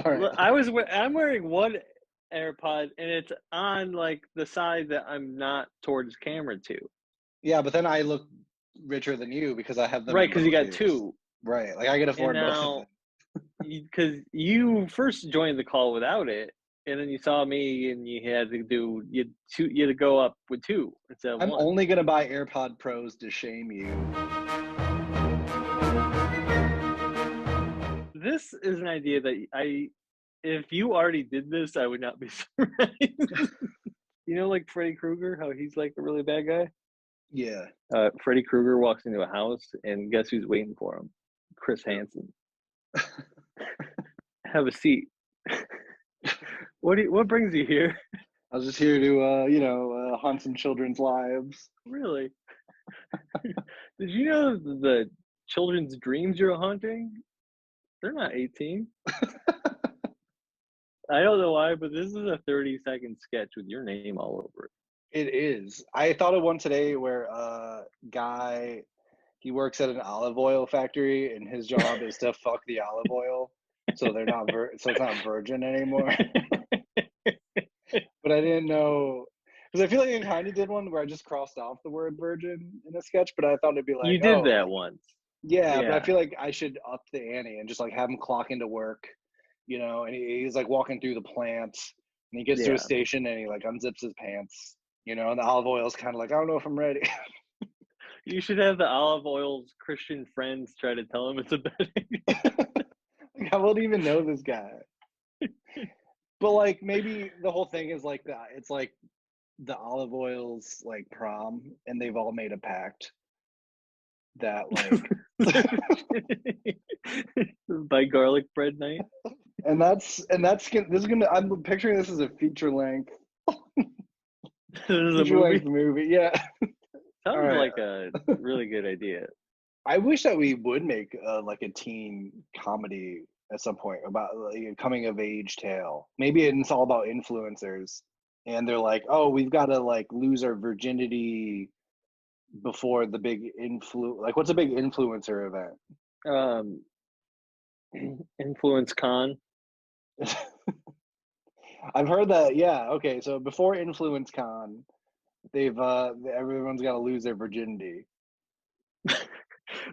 All right. I'm wearing one AirPod, and it's on like the side that I'm not towards camera to. Yeah, but then I look richer than you because I have them Right, in because you both got ears. two. Right, like I can And afford both of them. now, because you first joined the call without it, and then you saw me, and you had to go up with two instead of I'm one. only gonna buy AirPod Pros to shame you. This is an idea that if you already did this, I would not be surprised. Like Freddy Krueger, how he's like a really bad guy? Yeah. Freddy Krueger walks into a house, and guess who's waiting for him? Chris Hansen. Have a seat. What brings you here? I was just here to haunt some children's lives. Really? Did you know the children's dreams you're haunting? They're not 18. I don't know why, but this is a 30-second sketch with your name all over it. It is. I thought of one today where a guy, he works at an olive oil factory, and his job is to fuck the olive oil, so they're not so it's not virgin anymore. But I didn't know, because I feel like I kind of did one where I just crossed off the word virgin in a sketch, but I thought it'd be like, You did oh, that like, once. yeah, but I Yeah. feel like I should up the ante and just like have him clock into work, and he's like walking through the plants, and he gets to a Yeah. station, and he like unzips his pants, and the olive oil's kind of like, I don't know if I'm ready. You should have the olive oil's Christian friends try to tell him it's a bad idea. Like, I wouldn't even know this guy. But like maybe the whole thing is like that. It's like the olive oil's like prom, and they've all made a pact that like By garlic bread night. and this is gonna I'm picturing this as a feature length This is a movie. Yeah. Sounds All right. like a really good idea. I wish that we would make like a teen comedy at some point about like a coming of age tale. Maybe it's all about influencers, and they're like, "Oh, we've got to like lose our virginity before the big Like, what's a big influencer event?" Influence con. I've heard that. Yeah. Okay. So before Influence Con, they've everyone's got to lose their virginity.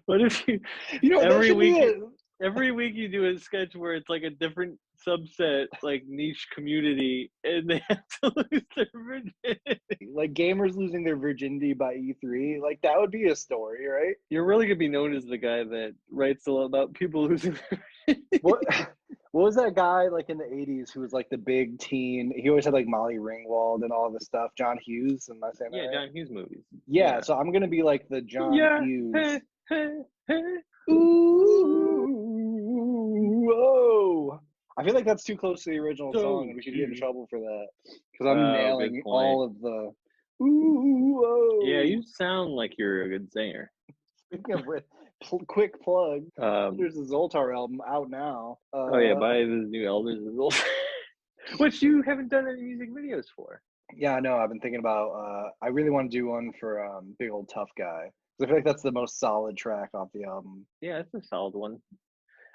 What if you That should be it. every week you do a sketch where it's like a different subset, like niche community, and they have to lose their virginity. Like gamers losing their virginity by E3. Like that would be a story, right? You're really gonna be known as the guy that writes a lot about people losing their virginity. What was that guy like in the 80s who was like the big teen? He always had like Molly Ringwald and all this stuff. John Hughes, am I saying that right? John Hughes movies. Yeah, so I'm gonna be like the John Hughes. Hey, hey, hey. Ooh, whoa. I feel like that's too close to the original song, and we should get in trouble for that. Because I'm nailing all of the ooh, whoa. Yeah, you sound like you're a good singer. Speaking of which, quick plug. There's a Zoltar album out now. Buy the new Elders of Zoltar. Which you haven't done any music videos for. Yeah, no, I've been thinking about. I really want to do one for Big Old Tough Guy. I feel like that's the most solid track off the album. Yeah, it's a solid one.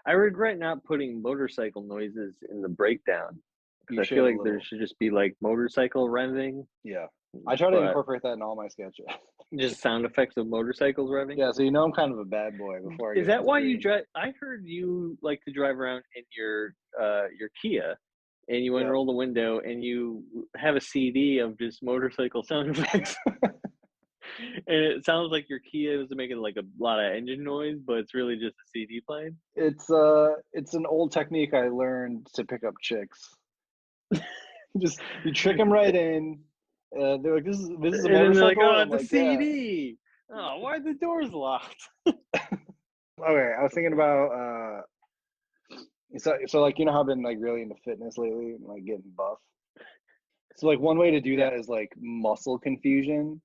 I regret not putting motorcycle noises in the breakdown. I feel like there should just be like motorcycle revving. Yeah, I try to incorporate that in all my sketches. Just sound effects of motorcycles revving. Yeah, so I'm kind of a bad boy before. Is that why you drive? I heard you like to drive around in your Kia, and you unroll the window and you have a CD of just motorcycle sound effects. And it sounds like your Kia is making like a lot of engine noise, but it's really just a CD playing. It's an old technique I learned to pick up chicks. Just you trick them right in. They're like, this is a motorcycle. And they're like, oh, it's a CD. Yeah. Oh, why are the doors locked? Okay, I was thinking about so like how I've been like really into fitness lately and like getting buff. So like one way to do that is like muscle confusion.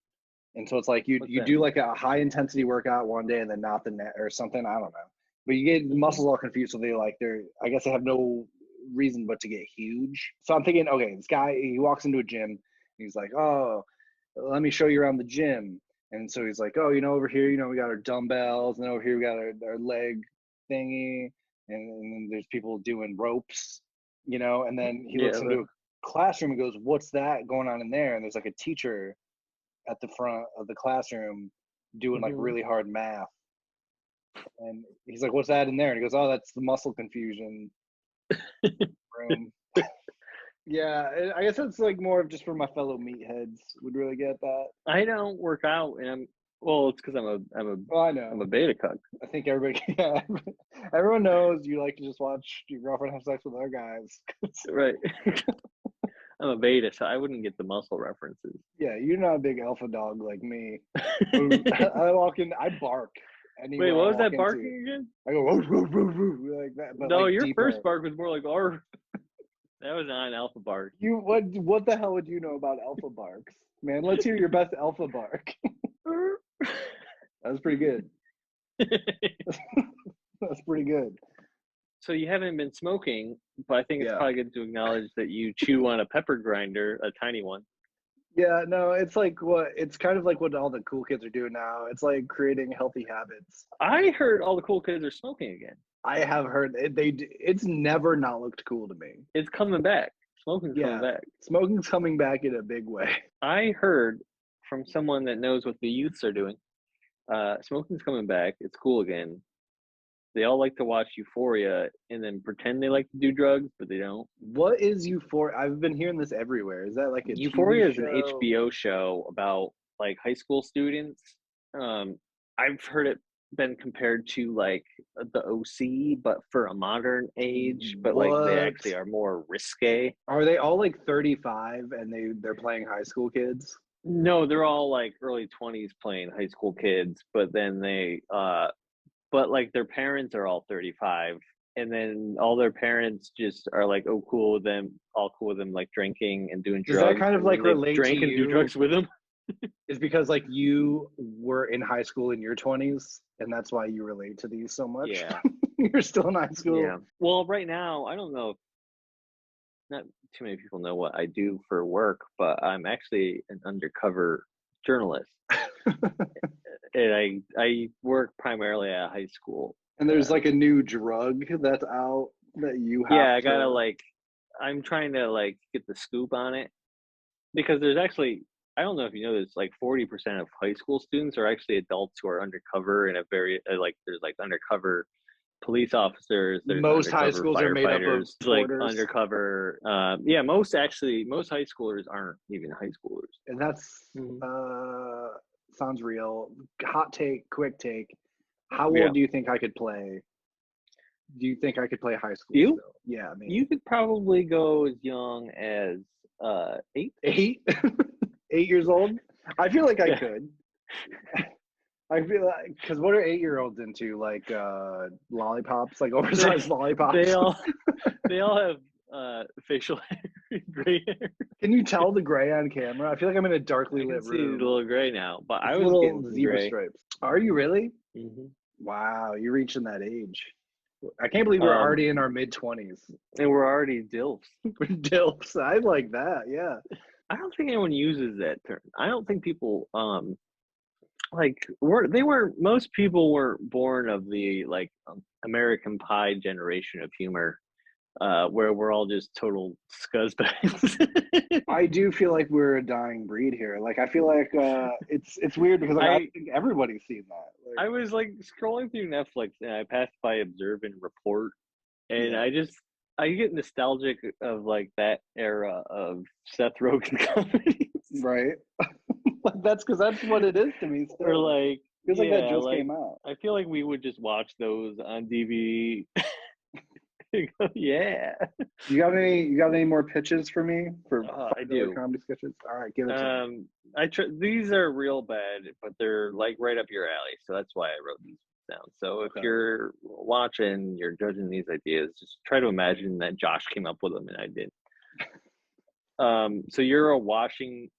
And so it's like you do like a high intensity workout one day and then not the net or something. I don't know. But you get the muscles all confused. So I guess they have no reason but to get huge. So I'm thinking, okay, this guy, he walks into a gym and he's like, oh, let me show you around the gym. And so he's like, oh, over here, we got our dumbbells, and over here we got our leg thingy. And then there's people doing ropes. you know, and then he Yeah, looks into a classroom and goes, "What's that going on in there?" And there's like a teacher at the front of the classroom doing like really hard math. And he's like, "What's that in there?" And he goes, "Oh, that's the muscle confusion room." Yeah, I guess it's like more of just for my fellow meatheads would really get that. I don't work out, and it's because Oh, I know. I'm a beta cuck. I think everybody, yeah, everyone knows you like to just watch your girlfriend have sex with other guys. Right. I'm a beta, so I wouldn't get the muscle references. Yeah, you're not a big alpha dog like me. I walk in, I bark. Wait, what was that barking again? I go woof, woof, woof, woof, like that. But No, like your deeper. first bark was more like "arr." That was not an alpha bark. What the hell would you know about alpha barks, man? Let's hear your best alpha bark. That was pretty good. That's pretty good. So you haven't been smoking, but I think it's probably good to acknowledge that you chew on a pepper grinder, a tiny one. Yeah, no, it's kind of like what all the cool kids are doing now. It's like creating healthy habits. I heard all the cool kids are smoking again. I have heard it's never not looked cool to me. It's coming back. Smoking's coming back. Smoking's coming back in a big way. I heard from someone that knows what the youths are doing. Smoking's coming back. It's cool again. They all like to watch Euphoria and then pretend they like to do drugs, but they don't. What is Euphoria? I've been hearing this everywhere. Is that like a Euphoria TV is an HBO show about like high school students. I've heard it been compared to like the OC, but for a modern age. But like they actually are more risque. Are they all like 35 and they're playing high school kids? No, they're all like early 20s playing high school kids, but then but like their parents are all 35, and then all their parents just are like, all cool with them like drinking and doing drugs. Does that kind of like relate to you? Drink and do drugs with them? Is because like you were in high school in your 20s and that's why you relate to these so much? Yeah. You're still in high school? Yeah. Well, right now, I don't know. Not too many people know what I do for work, but I'm actually an undercover journalist. And I work primarily at high school. And there's like a new drug that's out that you have I gotta I'm trying to like get the scoop on it, because there's actually, I don't know if you know this, like 40% of high school students are actually adults who are undercover in a very there's like undercover police officers. There's most high schools are made up of like undercover. Most high schoolers aren't even high schoolers. And that's sounds real. Hot take, quick take. How old do you think I could play? Do you think I could play high school? You? Still? Yeah, maybe. You could probably go as young as 8. 8? 8 years old? I feel like I could. I feel like, because what are 8-year-olds into? Like lollipops, like oversized lollipops. They all have facial hair, gray hair. Can you tell the gray on camera? I feel like I'm in a darkly lit room. See a little gray now, but I was little getting zebra gray. stripes. Are you really? Mm-hmm. Wow, you're reaching that age. I can't believe we're already in our mid-20s. And we're already dilfs. We're dilfs. I like that, yeah. I don't think anyone uses that term. I don't think people most people weren't born of the American Pie generation of humor, where we're all just total scuzbags. I do feel like we're a dying breed here. Like I feel like it's weird because I think everybody's seen that. I was like scrolling through Netflix and I passed by Observe and Report, and I get nostalgic of like that era of Seth Rogen comedies. Right. That's because that's what it is to me. Still. Or like, feels like that just came out. I feel like we would just watch those on DVD. Yeah. You got any more pitches for me for I do comedy sketches? All right, give it to me. These are real bad, but they're like right up your alley, so that's why I wrote these down. So if you're watching, you're judging these ideas, just try to imagine that Josh came up with them and I didn't. So you're a washing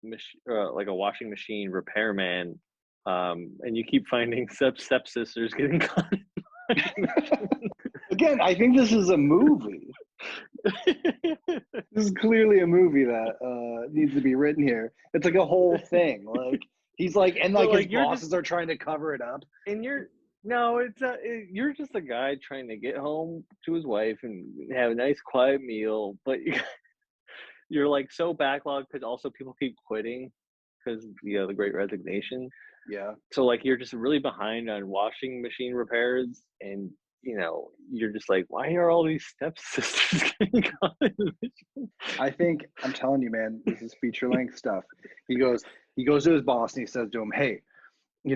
machine repairman, and you keep finding stepsisters getting caught. Again, I think this is a movie. This is clearly a movie that needs to be written here. It's like a whole thing. Like he's like, and like his bosses are trying to cover it up. And No, you're just a guy trying to get home to his wife and have a nice quiet meal, but you're like so backlogged because also people keep quitting because the Great Resignation. Yeah. So like you're just really behind on washing machine repairs, and you're just like, why are all these stepsisters getting caught in the mission? I think I'm telling you, man, this is feature length stuff. He goes to his boss and he says to him, "Hey,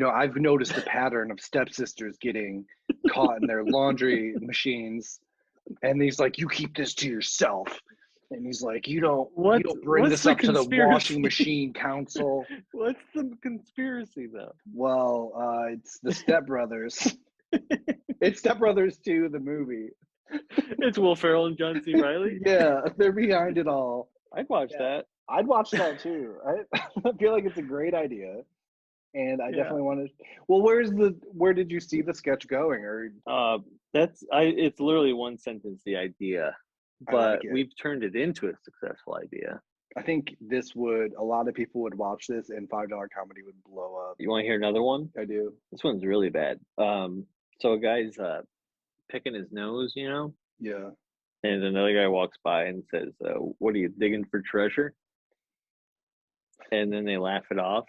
I've noticed a pattern of stepsisters getting caught in their laundry machines." And he's like, "You keep this to yourself." And he's like, you don't bring this up to the washing machine council. What's the conspiracy though? Well, it's the Step Brothers. It's Step Brothers 2, the movie. It's Will Ferrell and John C. Reilly. Yeah, they're behind it all. I'd watch that. I'd watch that too. I feel like it's a great idea, and I definitely want to. Well, where did you see the sketch going? Or it's literally one sentence, the idea, but we've turned it into a successful idea. I think a lot of people would watch this, and $5 comedy would blow up. You want to hear another one? I do. This one's really bad. So a guy's picking his nose, Yeah. And another guy walks by and says, "What are you digging for treasure?" And then they laugh it off.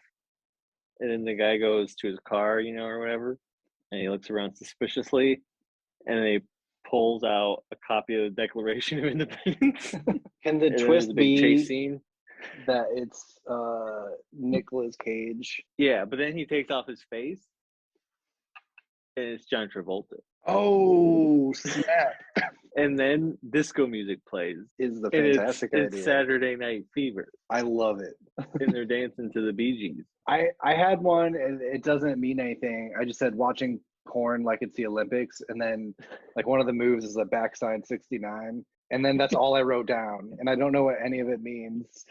And then the guy goes to his car, or whatever, and he looks around suspiciously, and then he pulls out a copy of the Declaration of Independence. Can the twist be chase scene? That it's Nicolas Cage? Yeah, but then he takes off his face, and it's John Travolta. Oh, snap. And then disco music plays. Is the fantastic idea. It's Saturday Night Fever. I love it. And they're dancing to the Bee Gees. I had one, and it doesn't mean anything. I just said watching porn like it's the Olympics, and then like one of the moves is a backside 69, and then that's all I wrote down, and I don't know what any of it means.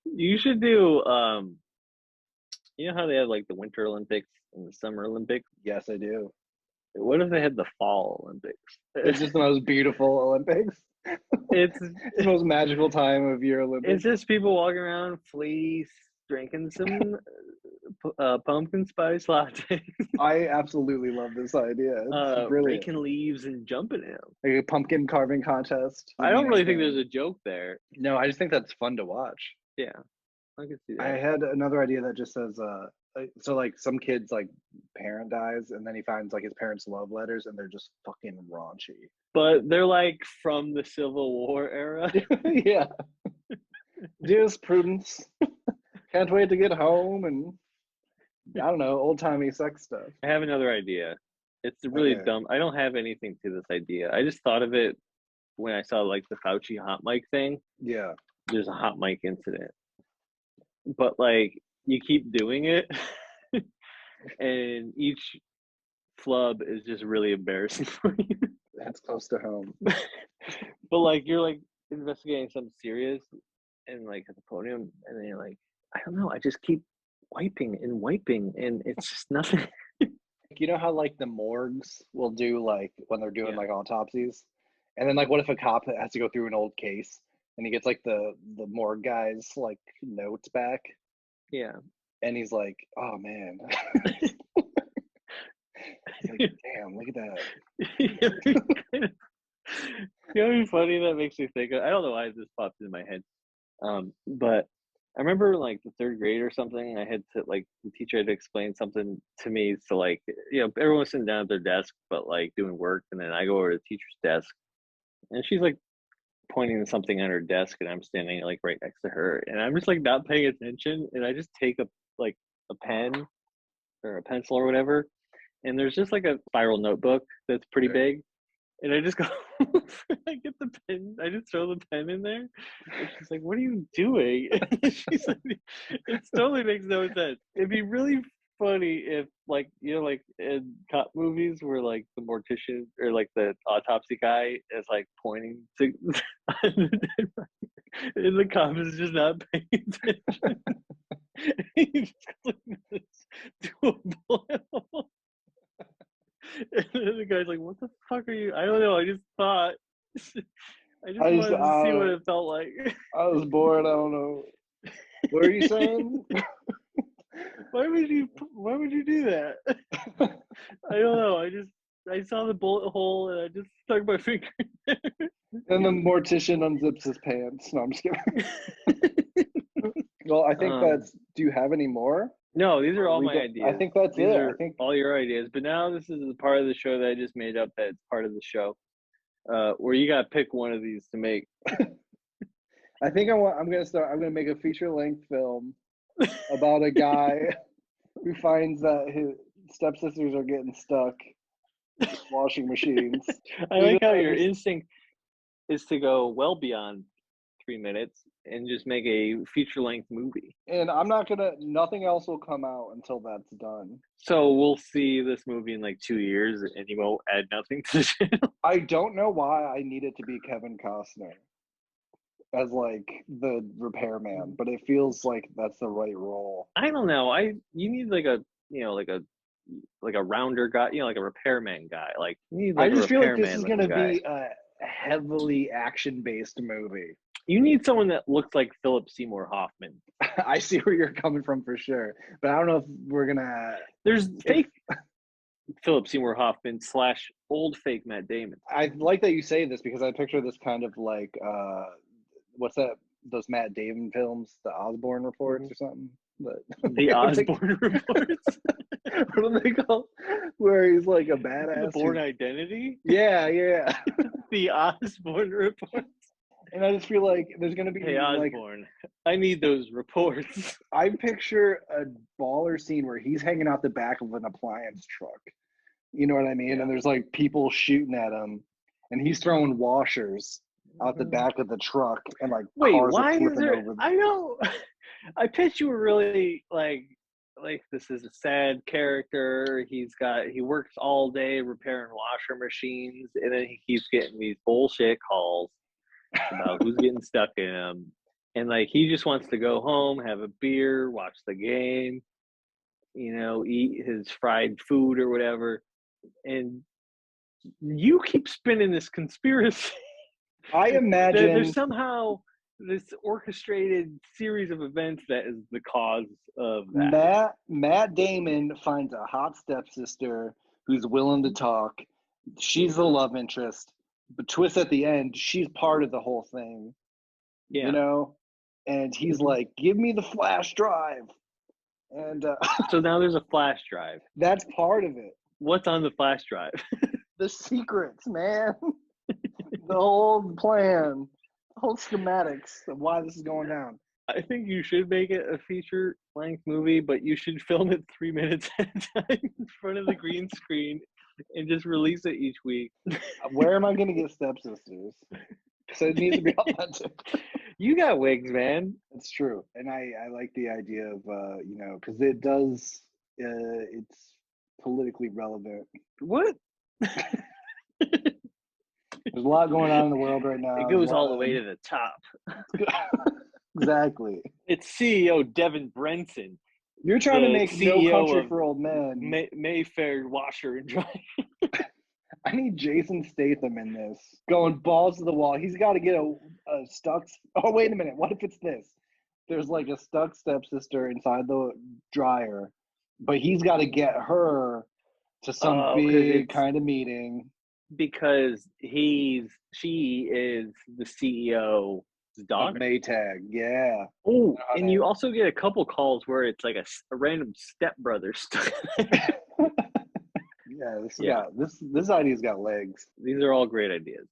You should do you know how they have like the Winter Olympics and the Summer Olympics? Yes, I do. What if they had the Fall Olympics? It's just the most beautiful Olympics. It's the most magical time of year Olympics. It's just people walking around, fleece, drinking some pumpkin spice lattes. I absolutely love this idea. It's brilliant. Raking leaves and jumping in them. Like a pumpkin carving contest. I don't really think there's a joke there. No, I just think that's fun to watch. Yeah, I can see that. I had another idea that just says, so like some kid's like parent dies, and then he finds like his parents' love letters, and they're just fucking raunchy. But they're like from the Civil War era. Yeah. Dearest Prudence, can't wait to get home, and I don't know, old timey sex stuff. I have another idea. It's really dumb. I don't have anything to this idea. I just thought of it when I saw like the Fauci hot mic thing. Yeah. There's a hot mic incident. But like you keep doing it and each flub is just really embarrassing for you. That's close to home. But like you're like investigating something serious and like at the podium, and then you're like, I don't know, I just keep wiping and it's just nothing. You know how like the morgues will do like when they're doing like autopsies, and then like what if a cop has to go through an old case and he gets like the morgue guy's like notes back? Yeah. And he's like, oh man. Like, damn, look at that. How funny that makes me think of, I don't know why this popped in my head. But I remember like the third grade or something, I had to like, the teacher had to explain something to me. So like, everyone was sitting down at their desk, but like doing work. And then I go over to the teacher's desk and she's like pointing to something on her desk, and I'm standing like right next to her, and I'm just like not paying attention. And I just take a pen or a pencil or whatever. And there's just like a spiral notebook that's pretty big. And I just go, I get the pen, I just throw the pen in there. And she's like, what are you doing? And she's like, it totally makes no sense. It'd be really funny if like, like in cop movies where like the mortician or like the autopsy guy is like pointing to, and the cop is just not paying attention. He just goes like this to a boil. And then the guy's like, what the fuck are you? I don't know. I just thought. I just wanted to see what it felt like. I was bored. I don't know. What are you saying? Why would you do that? I don't know. I saw the bullet hole and I just stuck my finger. And the mortician unzips his pants. No, I'm just kidding. Well, I think that's. Do you have any more? No, these are all my ideas. I think that's these it. Are I think all your ideas. But now this is the part of the show that I just made up that's part of the show, where you gotta pick one of these to make. I think I'm gonna make a feature-length film about a guy who finds that his stepsisters are getting stuck in washing machines. I like how your instinct is to go well beyond 3 minutes and just make a feature-length movie. And nothing else will come out until that's done. So we'll see this movie in like 2 years and you won't add nothing to the channel. I don't know why I needed to be Kevin Costner as like the repairman, but it feels like that's the right role. I don't know. You need like a rounder guy, like a repairman guy. Like you need like I just feel like this is gonna be a heavily action-based movie. You need someone that looks like Philip Seymour Hoffman. I see where you're coming from for sure, but I don't know if we're gonna. There's fake Philip Seymour Hoffman / old fake Matt Damon. I like that you say this because I picture this kind of like what's that? Those Matt Damon films, the Osborne Reports or something. The Osborne Reports. What are they called? Where he's like a badass. The Bourne Identity. Yeah. The Osborne Reports. And I just feel like there's gonna be Osborne. I need those reports. I picture a baller scene where he's hanging out the back of an appliance truck. You know what I mean? Yeah. And there's like people shooting at him, and he's throwing washers out the back of the truck, and like cars why are flipping is there? over. I know. I pitch you really like this is a sad character. He works all day repairing washer machines, and then he keeps getting these bullshit calls about who's getting stuck in him, and like he just wants to go home, have a beer, watch the game, eat his fried food or whatever, and you keep spinning this conspiracy. I imagine there's somehow this orchestrated series of events that is the cause of that. Matt Damon finds a hot stepsister who's willing to talk. She's the love interest. But twist at the end, she's part of the whole thing. Yeah. And he's like, give me the flash drive. And so now there's a flash drive. That's part of it. What's on the flash drive? The secrets, man. The whole plan, the whole schematics of why this is going down. I think you should make it a feature-length movie, but you should film it 3 minutes at a time in front of the green screen and just release it each week. Where am I going to get stepsisters? Because it needs to be authentic. You got wigs, man. That's true. And I like the idea of, because it does, it's politically relevant. What? There's a lot going on in the world right now. It goes all the way to the top. Exactly. It's CEO Devin Brenson. You're trying to make CEO No Country for Old Men. Mayfair washer and dryer. I need Jason Statham in this. Going balls to the wall. He's got to get a stuck. Oh, wait a minute. What if it's this? There's like a stuck stepsister inside the dryer, but he's got to get her to some big kind of meeting. Because she is the CEO's daughter. Maytag, yeah. Oh, and you also get a couple calls where it's like a random stepbrother stuff. This idea's got legs. These are all great ideas.